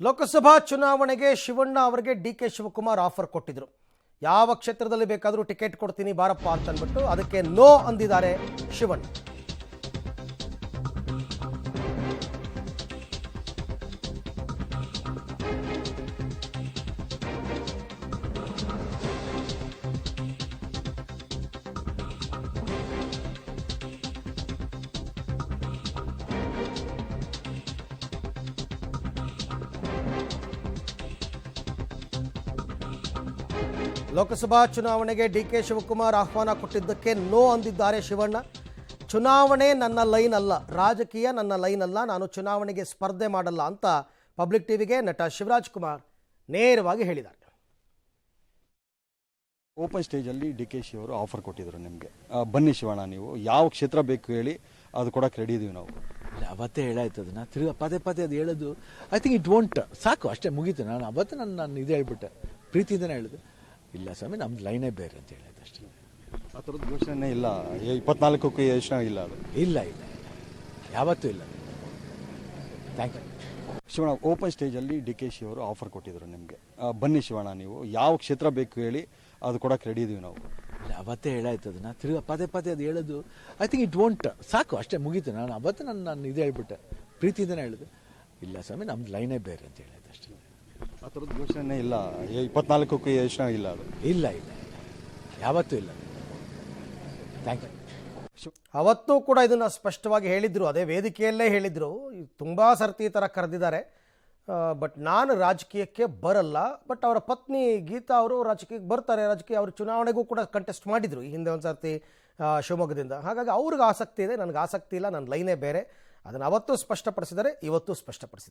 ಲೋಕಸಭಾ ಚುನಾವಣೆಗೆ ಶಿವಣ್ಣ ಅವರಿಗೆ ಡಿ.ಕೆ. ಶಿವಕುಮಾರ್ ಆಫರ್ ಕೊಟ್ಟಿದ್ರು. ಯಾವ ಕ್ಷೇತ್ರದಲ್ಲಿ ಬೇಕಾದರೂ ಟಿಕೆಟ್ ಕೊಡ್ತೀನಿ ಬಾರಪ್ಪ ಅಂತ ಅಂದ್ಬಿಟ್ಟು ಅದಕ್ಕೆ ನೋ ಅಂದಿದ್ದಾರೆ ಶಿವಣ್ಣ. ಲೋಕಸಭಾ ಚುನಾವಣೆಗೆ ಡಿ.ಕೆ. ಶಿವಕುಮಾರ್ ಆಹ್ವಾನ ಕೊಟ್ಟಿದ್ದಕ್ಕೆ ನೋ ಅಂದಿದ್ದಾರೆ ಶಿವಣ್ಣ. ಚುನಾವಣೆ ನನ್ನ ಲೈನ್ ಅಲ್ಲ, ರಾಜಕೀಯ ನನ್ನ ಲೈನ್ ಅಲ್ಲ, ನಾನು ಚುನಾವಣೆಗೆ ಸ್ಪರ್ಧೆ ಮಾಡಲ್ಲ ಅಂತ ಪಬ್ಲಿಕ್ ಟಿವಿಗೆ ನಟ ಶಿವರಾಜ್ ಕುಮಾರ್ ನೇರವಾಗಿ ಹೇಳಿದ್ದಾರೆ. ಓಪನ್ ಸ್ಟೇಜಲ್ಲಿ ಡಿ.ಕೆ. ಶಿ ಅವರು ಆಫರ್ ಕೊಟ್ಟಿದ್ರು ನಿಮಗೆ, ಬನ್ನಿ ಶಿವಣ್ಣ ನೀವು ಯಾವ ಕ್ಷೇತ್ರ ಬೇಕು ಹೇಳಿ ಅದು ಕೊಡಕ್ಕೆ ರೆಡಿ ಇದೀವಿ ನಾವು. ಅವತ್ತೇ ಹೇಳಾಯ್ತು ಅದನ್ನ ತಿರ್ಗಾ ಪದೇ ಅದು ಹೇಳೋದು ಐ ಥಿಂಕ್ ಇಟ್ ವೋಂಟ್ ಸಾಕು ಅಷ್ಟೇ ಮುಗೀತು. ನಾನು ಅವತ್ತು ನಾನು ಇದು ಹೇಳ್ಬಿಟ್ಟೆ, ಪ್ರೀತಿಯಿಂದನೇ ಹೇಳಿದೆ, ಇಲ್ಲ ಸ್ವಾಮಿ ನಮ್ದು ಲೈನೇ ಬೇರೆ ಅಂತ ಹೇಳಿದೆ ಅಷ್ಟೇ. ಆ ಥರದ್ದು ಯೋಚನೆ ಇಲ್ಲ, 24ಕ್ಕೂ ಯೋಚನೆ ಇಲ್ಲ ಅದು. ಇಲ್ಲ ಯಾವತ್ತೂ ಇಲ್ಲ. Thank you. ಶಿವಣ್ಣ ಓಪನ್ ಸ್ಟೇಜಲ್ಲಿ ಡಿ.ಕೆ. ಶಿ ಅವರು ಆಫರ್ ಕೊಟ್ಟಿದ್ರು ನಿಮಗೆ, ಬನ್ನಿ ಶಿವಣ್ಣ ನೀವು ಯಾವ ಕ್ಷೇತ್ರ ಬೇಕು ಹೇಳಿ ಅದು ಕೊಡಕ್ಕೆ ರೆಡಿ ಇದೀವಿ ನಾವು. ಅವತ್ತೇ ಹೇಳಾಯ್ತು ಅದನ್ನ ತಿರ್ಗಾ ಪದೇ ಅದು ಹೇಳೋದು ಐ ಥಿಂಕ್ ಇಟ್ ವೋಂಟ್ ಸಾಕು ಅಷ್ಟೇ ಮುಗೀತು. ನಾನು ಅವತ್ತು ನಾನು ಇದು ಹೇಳ್ಬಿಟ್ಟೆ, ಪ್ರೀತಿಯಿಂದನೇ ಹೇಳಿದೆ, ಇಲ್ಲ ಸ್ವಾಮಿ ನಮ್ದು ಲೈನೇ ಬೇರೆ ಅಂತ ಹೇಳಿದೆ ಅಷ್ಟೇ. ಆ ಥರದ್ದು ಯೋಚನೆ ಇಲ್ಲ, 24ಕ್ಕೂ ಯೋಚನೆ ಇಲ್ಲ ಅದು. ಇಲ್ಲ ಯಾವತ್ತೂ ಇಲ್ಲ. Thank you. ಅವತ್ತೂ ಕೂಡ ಇದನ್ನು ಸ್ಪಷ್ಟವಾಗಿ ಹೇಳಿದ್ರು, ಅದೇ ವೇದಿಕೆಯಲ್ಲೇ ಹೇಳಿದ್ರು. ತುಂಬ ಸರ್ತಿ ಈ ಥರ ಕರೆದಿದ್ದಾರೆ. ಬಟ್ ನಾನು ರಾಜಕೀಯಕ್ಕೆ ಬರಲ್ಲ. ಬಟ್ ಅವರ ಪತ್ನಿ ಗೀತಾ ಅವರು ರಾಜಕೀಯಕ್ಕೆ ಬರ್ತಾರೆ. ಅವರು ಚುನಾವಣೆಗೂ ಕೂಡ ಕಂಟೆಸ್ಟ್ ಮಾಡಿದರು ಈ ಹಿಂದೆ ಒಂದು ಸರ್ತಿ ಶಿವಮೊಗ್ಗದಿಂದ. ಹಾಗಾಗಿ ಅವ್ರಿಗೆ ಆಸಕ್ತಿ ಇದೆ, ನನಗೆ ಆಸಕ್ತಿ ಇಲ್ಲ, ನನ್ನ ಲೈನೇ ಬೇರೆ. ಅದನ್ನು ಅವತ್ತೂ ಸ್ಪಷ್ಟಪಡಿಸಿದ್ದಾರೆ, ಇವತ್ತೂ ಸ್ಪಷ್ಟಪಡಿಸಿದ್ದಾರೆ.